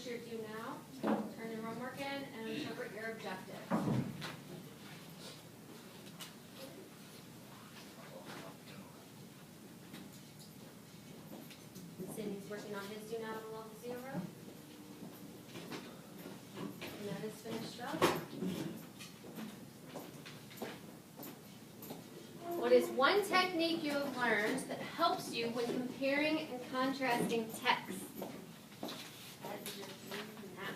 finish your do now, turn your homework in, and interpret your objectives. Sydney's working on his do now on level 0. And that is finished up. What is one technique you have learned that helps you when comparing and contrasting text? That is your do now.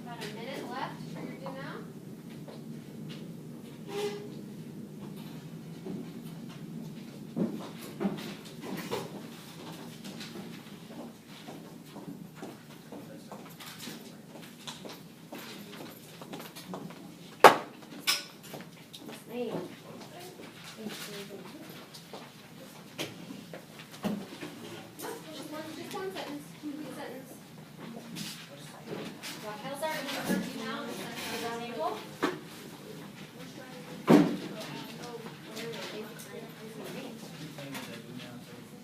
About a minute left for your do now. Man. Just one sentence. Complete sentence. Raquel started with her do now. Is that table?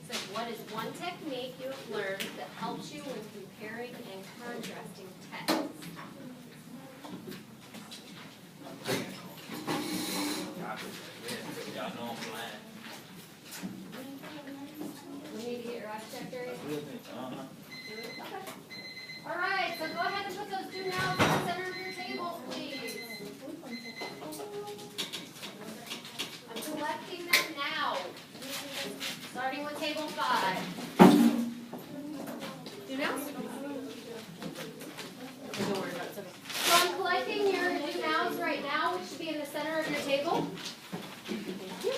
So what is one technique you have learned that helps you when comparing and contrasting text? We need to get your eyes checked, Darius. Okay. All right, so go ahead and put those do nows in the center of your table, please. I'm collecting them now. Starting with table 5. Do nows? Don't worry about it, it's okay. So I'm collecting your do nows right now, which should be in the center of your table. Thank you.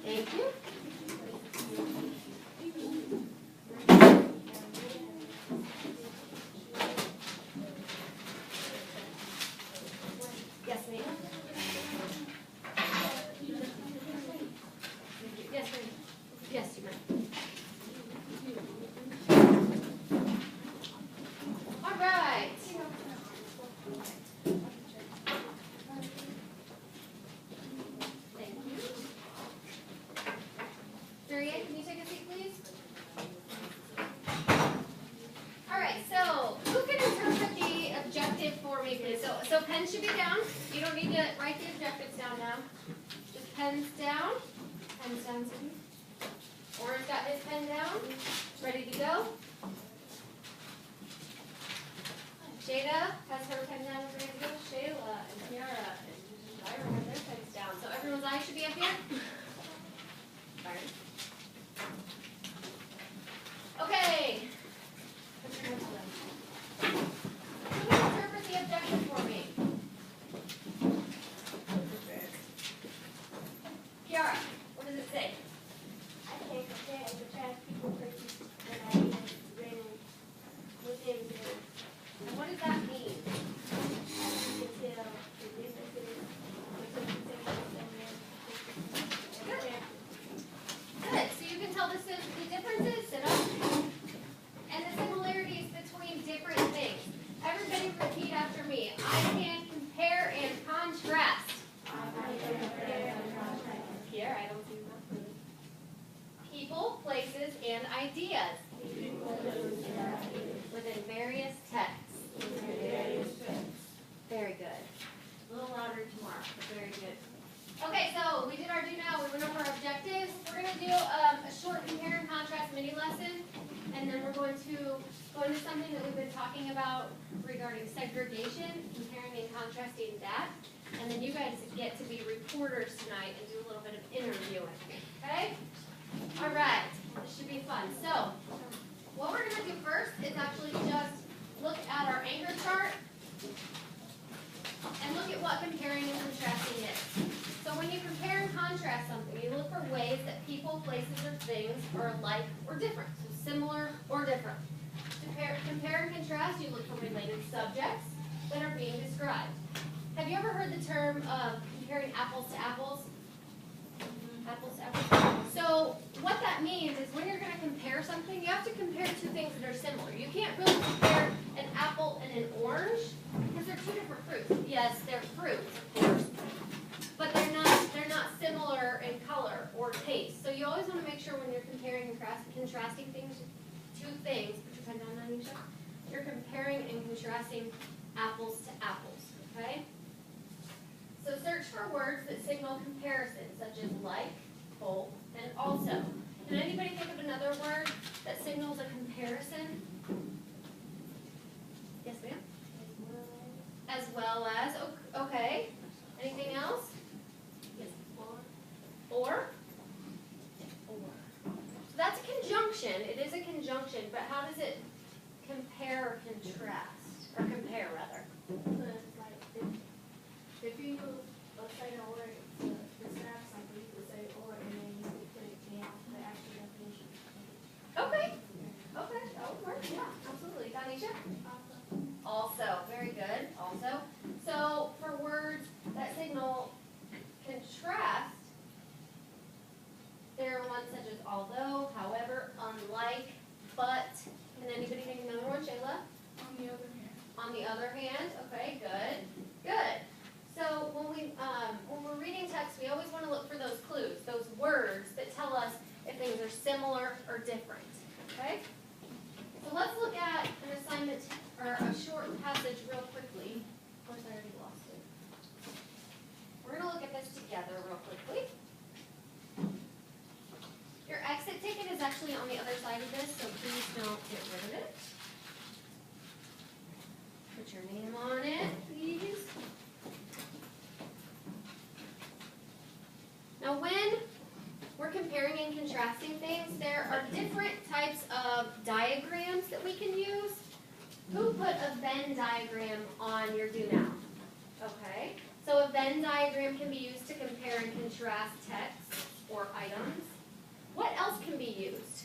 Thank you. Yes, ma'am. Yes, ma'am. Yes, you may. All right. Thank you. Durian, can you take a seat, please? All right, so who can interpret the objective for me, please? So pens should be down. You don't need to write the objectives down now. Just pens down. Pens down, Sydney. Orange got his pen down. Ready to go? Jada has her pen down. Ready to go? Shayla and Kiara and Byron have their pens down. So everyone's eyes should be up here. Byron. Okay. Put your hands down. Who can interpret the objective for me? Kiara, what does it say? I can't compare and contrast people, places, and ideas within them. And what does that mean? You can tell the differences between things and Good. So you can tell the differences, sit up, and the similarities between different things. Everybody repeat after me. I can compare and contrast. Here, I don't see that. People, places, and ideas within various texts. Very good. A little louder tomorrow, but very good. Okay, so we did our do now. We went over our objectives. We're going to do a short compare and contrast mini lesson, and then we're going to go into something that we've been talking about regarding segregation, comparing and contrasting that. And then you guys get to be reporters tonight and do a little bit of interviewing. Okay? All right. This should be fun. So, what we're going to do first is actually just look at our anchor chart and look at what comparing and contrasting is. So when you compare and contrast something, you look for ways that people, places, or things are alike or different. So similar or different. To compare and contrast, you look for related subjects that are being described. Have you ever heard the term comparing apples to apples? Apples to apples. So what that means is when you're going to compare something, you have to compare two things that are similar. You can't really compare an apple and an orange because they're two different fruits. Yes, they're fruits, of course, but they're not similar in color or taste. So you always want to make sure when you're comparing and contrasting things, two things, put your pen down on each other. You're comparing and contrasting apples to apples. Okay. So search for words that signal comparison, such as like, both, and also. Can anybody think of another word that signals a comparison? Yes, ma'am? As well as, okay. Anything else? Yes. Or? So that's a conjunction. It is a conjunction, but how does it compare or contrast? Or compare, rather. If you say a word to describe something, you would say or, and then you would put it down the actual definition. Okay. Okay, that would work. Yeah, absolutely. Tanisha? Also. Very good. Also. So for words that signal contrast, there are ones such as although, however, unlike, but. Can anybody think of another one, Shayla? On the other hand. On the other hand, okay, good, good. So when we're reading text, we always want to look for those clues, those words that tell us if things are similar or different, okay? So let's look at an assignment or a short passage real quickly. Of course, I already lost it. We're going to look at this together real quickly. Your exit ticket is actually on the other side of this, so please don't get rid of it. Put your name on it, please. Now when we're comparing and contrasting things, there are different types of diagrams that we can use. Who put a Venn diagram on your do now? Okay. So a Venn diagram can be used to compare and contrast texts or items. What else can be used?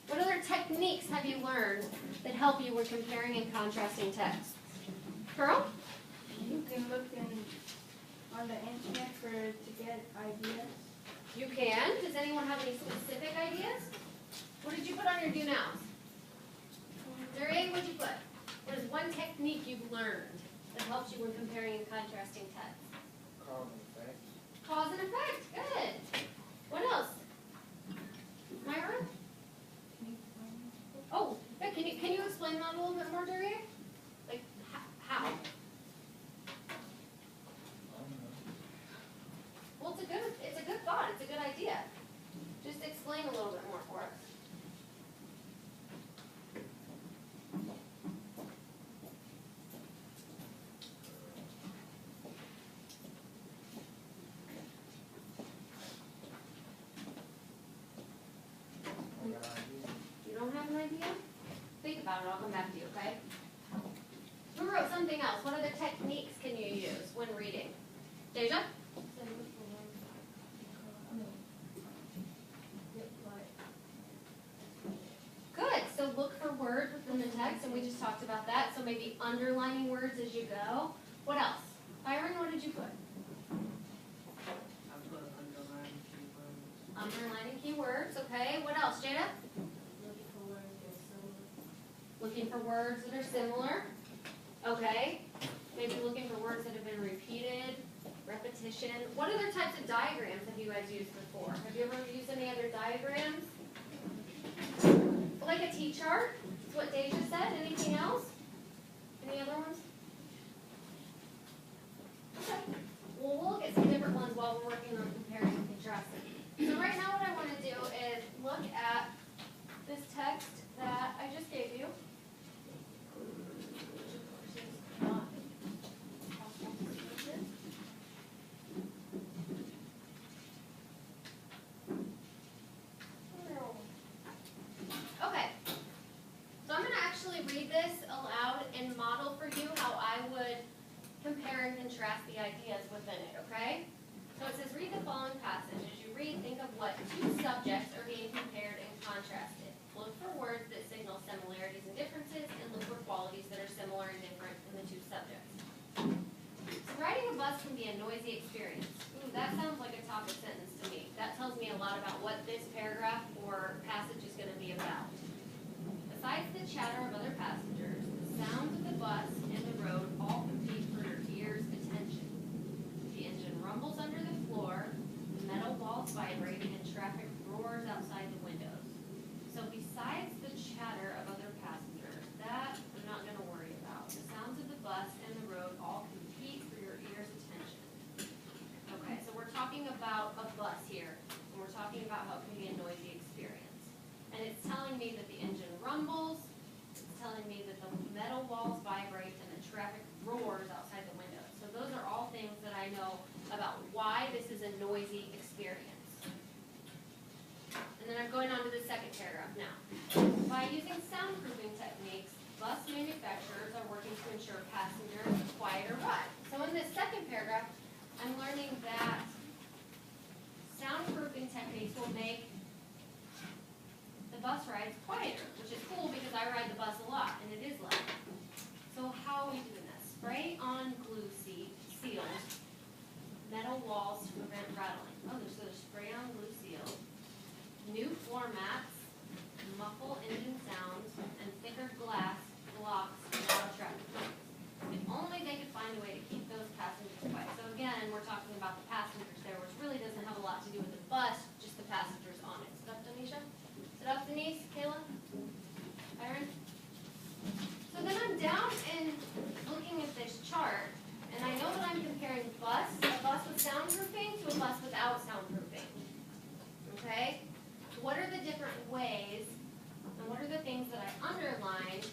What other techniques have you learned that help you when comparing and contrasting texts? Pearl? You can look on the internet to get ideas. You can. Does anyone have any specific ideas? What did you put on your do nows? Durian, what did you put? What is one technique you've learned that helps you when comparing and contrasting texts? Cause and effect. Cause and effect. Good. What else? Myra? Oh, yeah, can you explain that a little bit more, Durian? Like how? Well, it's a good thought. It's a good idea. Just explain a little bit more for us. You don't have an idea? Think about it. I'll come back to you, okay? Who wrote something else? What other techniques can you use when reading? Deja? Good. So look for words within the text, and we just talked about that. So maybe underlining words as you go. What else? Byron, what did you put? I put underline keywords. Underlining keywords. Okay. What else, Jada? Looking for words that are similar. Okay. Maybe looking for words that have been repeated. Repetition. What other types of diagrams have you guys used before? Have you ever used any other diagrams? Like a T-chart? That's what Deja said. Anything else? Any other ones? Okay. Well, we'll look at some different ones while we're working on comparing and contrasting. So right now what I want to do is look at this text that I just gave you. Okay. So I'm going to actually read this aloud and model for you how I would compare and contrast the ideas within it, okay? So it says, read the following passage. As you read, think of what two subjects are being compared and contrasted. Look for words that signal similarities and differences, and look for qualities that are similar and different in the two subjects. So riding a bus can be a noisy experience. Ooh, that sounds like a topic sentence to me. That tells me a lot about what this paragraph or passage is going to be about. Besides the chatter of other passengers, the sounds of the bus and the road all compete for your ear's attention. The engine rumbles under the floor, the metal walls vibrate, and traffic roars outside the windows. So besides the chatter of other passengers, that we're not going to worry about. The sounds of the bus and the road all compete for your ear's attention. Okay, so we're talking about a bus here, and we're talking about how it can be a noisy experience. And it's telling me that the engine rumbles, it's telling me that the metal walls vibrate, and the traffic roars outside the windows. So those are all things that I know about why this is a noisy experience. And then I'm going on to the second paragraph now. By using soundproofing techniques, bus manufacturers are working to ensure passengers a quieter ride. So in this second paragraph, I'm learning that soundproofing techniques will make the bus rides quieter, which is cool because I ride the bus a lot and it is loud. So how are we doing this? Spray on glue seals, metal walls to prevent rattling. Oh, so there's spray on glue seals. New floor mats, muffle engine sounds, and thicker glass blocks loud traffic noise. If only they could find a way to keep those passengers quiet. So again, we're talking about the passengers there, which really doesn't have a lot to do with the bus, just the passengers on it. Is that Denisha? Is it up, Denise? Kayla? Byron? So then I'm down and looking at this chart, and I know that I'm comparing a bus with soundproofing to a bus without soundproofing. Okay? What are the different ways, and what are the things that I underlined